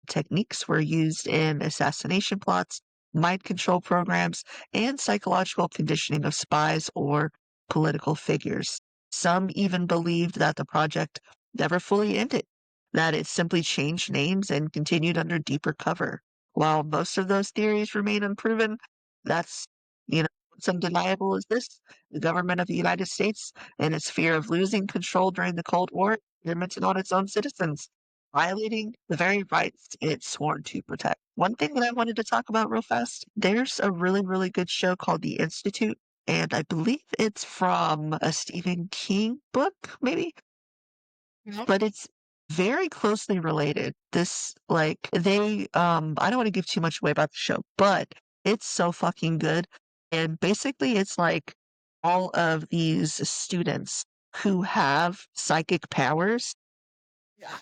techniques were used in assassination plots, mind control programs, and psychological conditioning of spies or political figures. Some even believed that the project never fully ended, that it simply changed names and continued under deeper cover. While most of those theories remain unproven, that's, what's undeniable is this: the government of the United States and its fear of losing control during the Cold War experimented on its own citizens, violating the very rights it's sworn to protect. One thing that I wanted to talk about real fast, there's a really, really good show called The Institute, and I believe it's from a Stephen King book, maybe, Mhm. but it's very closely related. This, like, I don't want to give too much away about the show, but it's so fucking good. And basically, it's like all of these students who have psychic powers. Yeah.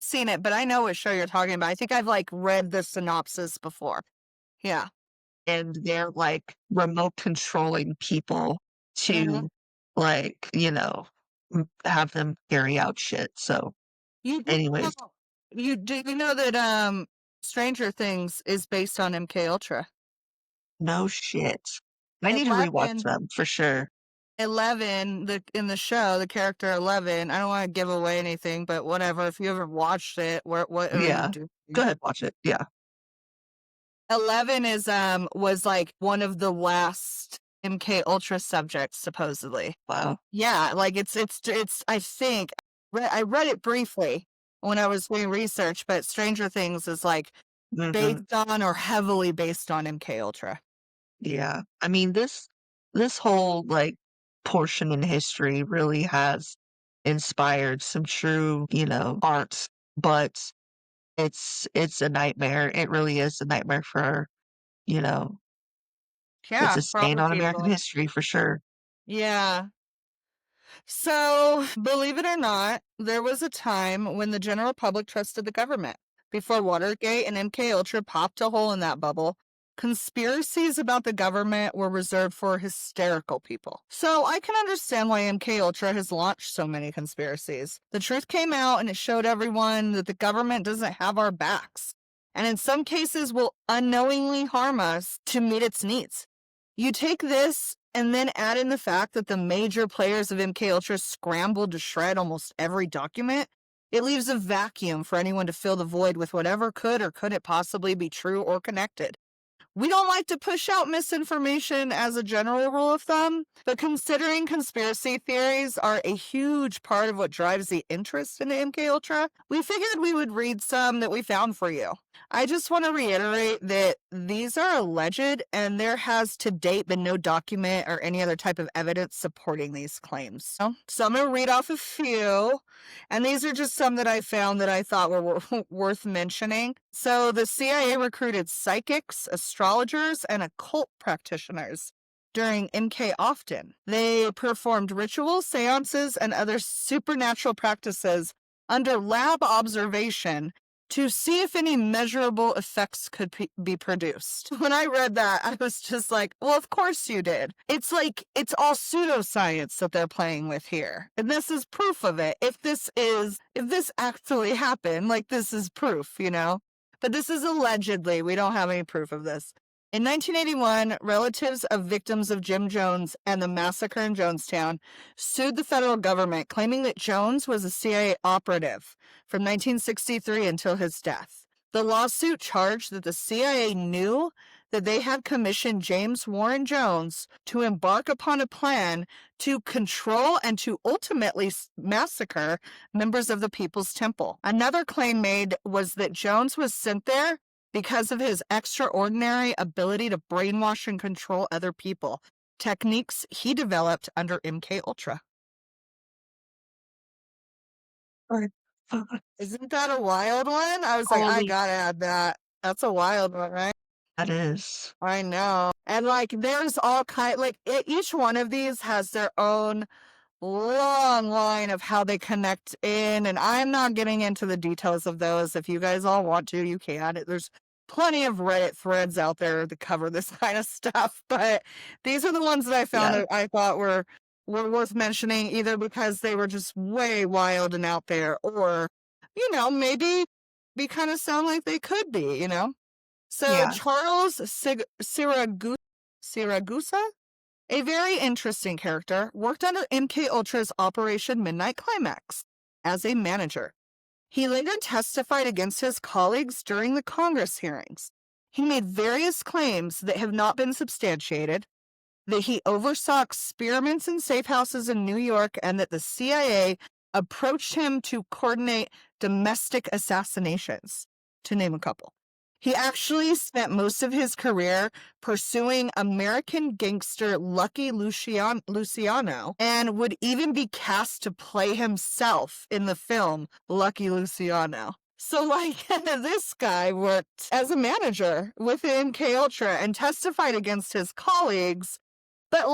Seen it, but I know what show you're talking about. I think I've like read the synopsis before. Yeah. And they're, like, remote controlling people Mhm. to, like, have them carry out shit, so You do know anyways, you know that Stranger Things is based on MK Ultra. no shit. I need to rewatch 11 them for sure. 11 in the show, the character 11, I don't want to give away anything, but whatever. If you ever watched it, what are you Yeah. doing? Go ahead, watch it, yeah. 11 is was like one of the last MK Ultra subjects supposedly. Wow. Yeah, like it's I think I read it briefly when I was doing research, but Stranger Things is like Mhm. based on or heavily based on MK Ultra. Yeah. I mean, this whole, like, portion in history really has inspired some true, art, but it's a nightmare. It really is a nightmare for, you know it's Yeah, a for all stain the on American people. history for sure. Yeah. So, believe it or not, there was a time when the general public trusted the government. Before Watergate and MK Ultra popped a hole in that bubble, conspiracies about the government were reserved for hysterical people. So, I can understand why MK Ultra has launched so many conspiracies. The truth came out and it showed everyone that the government doesn't have our backs, and in some cases will unknowingly harm us to meet its needs. You take this and then add in the fact that the major players of MK Ultra scrambled to shred almost every document. It leaves a vacuum for anyone to fill the void with whatever could or couldn't possibly be true or connected. We don't like to push out misinformation as a general rule of thumb, but considering conspiracy theories are a huge part of what drives the interest in MK Ultra, we figured we would read some that we found for you. I just want to reiterate that these are alleged and there has to date been no document or any other type of evidence supporting these claims. So I'm going to read off a few, and these are just some that I found that I thought were worth mentioning. So the CIA recruited psychics, astrologers, and occult practitioners during MK often. They performed rituals, seances, and other supernatural practices under lab observation to see if any measurable effects could be produced. When I read that, I was just like, well, of course you did. It's like, it's all pseudoscience that they're playing with here. And this is proof of it. If this actually happened, like this is proof, But this is allegedly, we don't have any proof of this. In 1981, relatives of victims of Jim Jones and the massacre in Jonestown sued the federal government, claiming that Jones was a CIA operative from 1963 until his death. The lawsuit charged that the CIA knew that they had commissioned James Warren Jones to embark upon a plan to control and to ultimately massacre members of the People's Temple. Another claim made was that Jones was sent there because of his extraordinary ability to brainwash and control other people, techniques he developed under MK Ultra. Right. Isn't that a wild one? I was like, I Holy, gotta add that. That's a wild one, right? that is. I know. And like, there's all each one of these has their own long line of how they connect in, and I'm not getting into the details of those. If you guys all want to, you can. There's plenty of Reddit threads out there to cover this kind of stuff, but these are the ones that I found Yeah. that I thought were worth mentioning, either because they were just way wild and out there, or, maybe we kind of sound like they could be. So Yeah. Charles Siragusa, a very interesting character, worked under MK Ultra's Operation Midnight Climax as a manager. He later testified against his colleagues during the Congress hearings. He made various claims that have not been substantiated, that he oversaw experiments in safe houses in New York, and that the CIA approached him to coordinate domestic assassinations, to name a couple. He actually spent most of his career pursuing American gangster Lucky Luciano, and would even be cast to play himself in the film Lucky Luciano. So, this guy worked as a manager within K Ultra and testified against his colleagues, but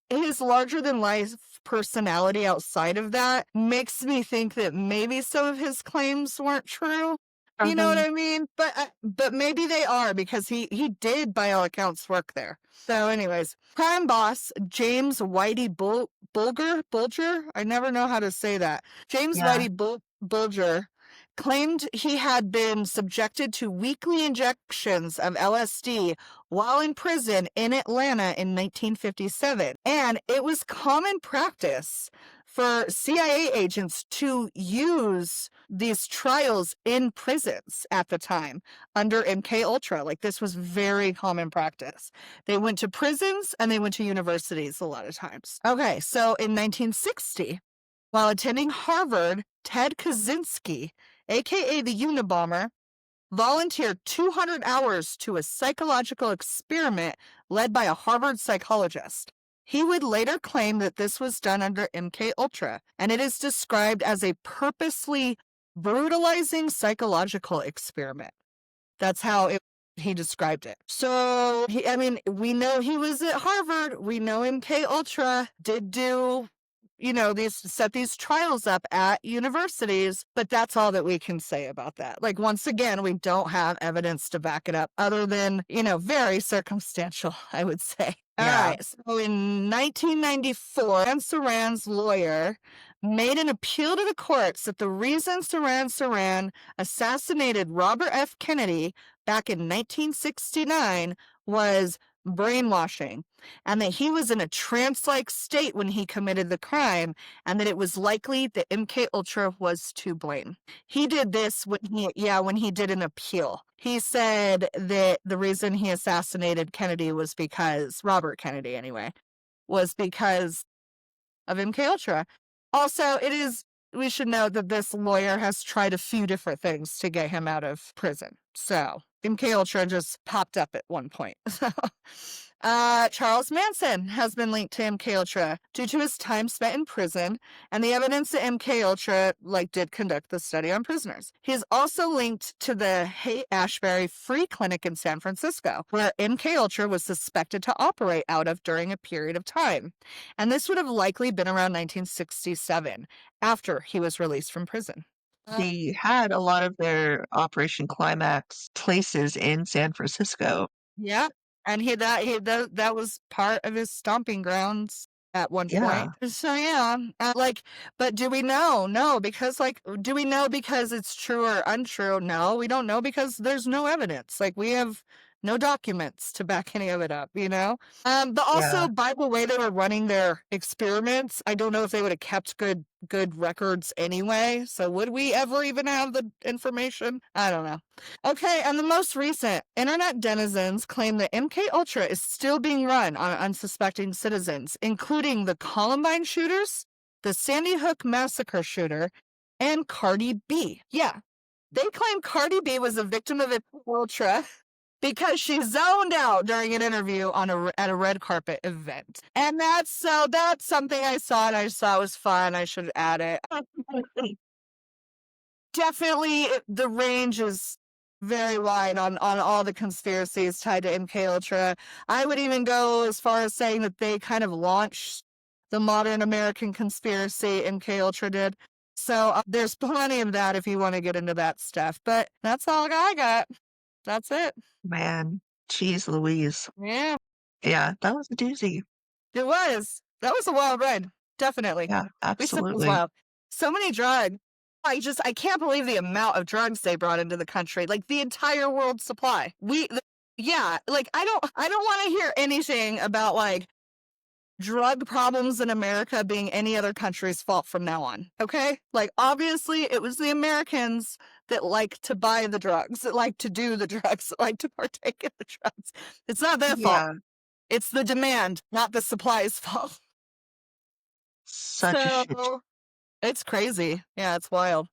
his larger than life personality outside of that makes me think that maybe some of his claims weren't true. You know what Uh-huh. I mean? But maybe they are, because he did by all accounts work there. So anyways, crime boss James Whitey Bulger, I never know how to say that. James Yeah. Whitey Bulger claimed he had been subjected to weekly injections of LSD while in prison in Atlanta in 1957. And it was common practice for CIA agents to use these trials in prisons at the time under MK Ultra. This was very common practice. They went to prisons and they went to universities a lot of times. Okay, so in 1960, while attending Harvard, Ted Kaczynski, aka the Unabomber, volunteered 200 hours to a psychological experiment led by a Harvard psychologist. He would later claim that this was done under MK Ultra, and it is described as a purposely brutalizing psychological experiment. That's how he described it. So, we know he was at Harvard. We know MK Ultra did do, set these trials up at universities, but that's all that we can say about that. Once again, we don't have evidence to back it up other than, very circumstantial, I would say. All Yeah. right. So in 1994, Saran's lawyer made an appeal to the courts that the reason Saran assassinated Robert F. Kennedy back in 1969 was brainwashing, and that he was in a trance-like state when he committed the crime, and that it was likely that MK Ultra was to blame. He did this when he did an appeal. He said that the reason he assassinated Kennedy was because Robert Kennedy, anyway, was because of MK Ultra. Also, we should note that this lawyer has tried a few different things to get him out of prison. So MK Ultra just popped up at one point. Charles Manson has been linked to MK Ultra due to his time spent in prison and the evidence that MK Ultra did conduct the study on prisoners. He is also linked to the Haight-Ashbury Free Clinic in San Francisco, where MK Ultra was suspected to operate out of during a period of time. And this would have likely been around 1967, after he was released from prison. They had a lot of their Operation Climax places in San Francisco. Yeah, and that was part of his stomping grounds at one Yeah. point. So yeah, but do we know? No, because do we know because it's true or untrue? No, we don't know because there's no evidence. We have no documents to back any of it up. But Yeah. also, by the way they were running their experiments, I don't know if they would have kept good records anyway. So would we ever even have the information? I don't know. Okay, and the most recent, internet denizens claim that MK Ultra is still being run on unsuspecting citizens, including the Columbine shooters, the Sandy Hook massacre shooter, and Cardi B. Yeah, they claim Cardi B was a victim of MK Ultra because she zoned out during an interview at a red carpet event. And that's something I saw and I saw was fun. I should add it. Definitely the range is very wide on all the conspiracies tied to MK Ultra. I would even go as far as saying that they kind of launched the modern American conspiracy. MK Ultra did. So there's plenty of that if you want to get into that stuff. But that's all I got. That's it. Man, jeez Louise. Yeah, Yeah, that was a doozy. it was. That was a wild ride. Definitely. Yeah, We said it was absolutely. wild. So many drugs. I can't believe the amount of drugs they brought into the country. Like the entire world supply. Yeah, like I don't want to hear anything about like drug problems in America being any other country's fault from now on. Okay? Like obviously it was the Americans that like to buy the drugs, that like to do the drugs, that like to partake in the drugs. It's not their fault. Yeah, It's the demand, not the supply's fault. such a shit sh So it's crazy. Yeah, it's wild.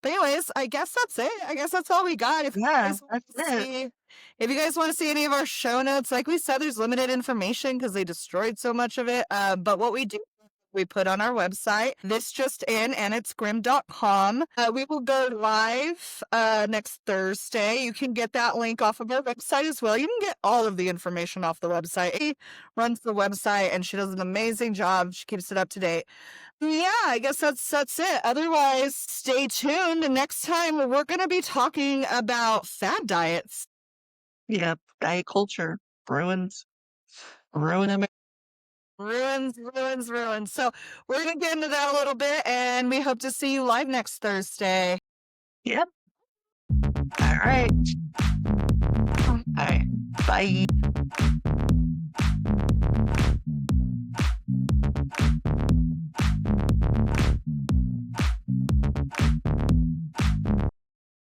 But anyways, I guess that's it. I guess that's all we got. Yeah, that's it. If you guys want to see any of our show notes, like we said, there's limited information because they destroyed so much of it. But what we do, we put on our website. This just in, and it's grim.com. We will go live next Thursday. You can get that link off of our website as well. You can get all of the information off the website. She runs the website and she does an amazing job. She keeps it up to date. Yeah, I guess that's it. Otherwise, stay tuned. Next time we're gonna be talking about fad diets. Yep, diet culture ruin America. Ruins, ruins, ruins. So we're gonna get into that a little bit, and we hope to see you live next Thursday. Yep. Alright. Alright. Bye.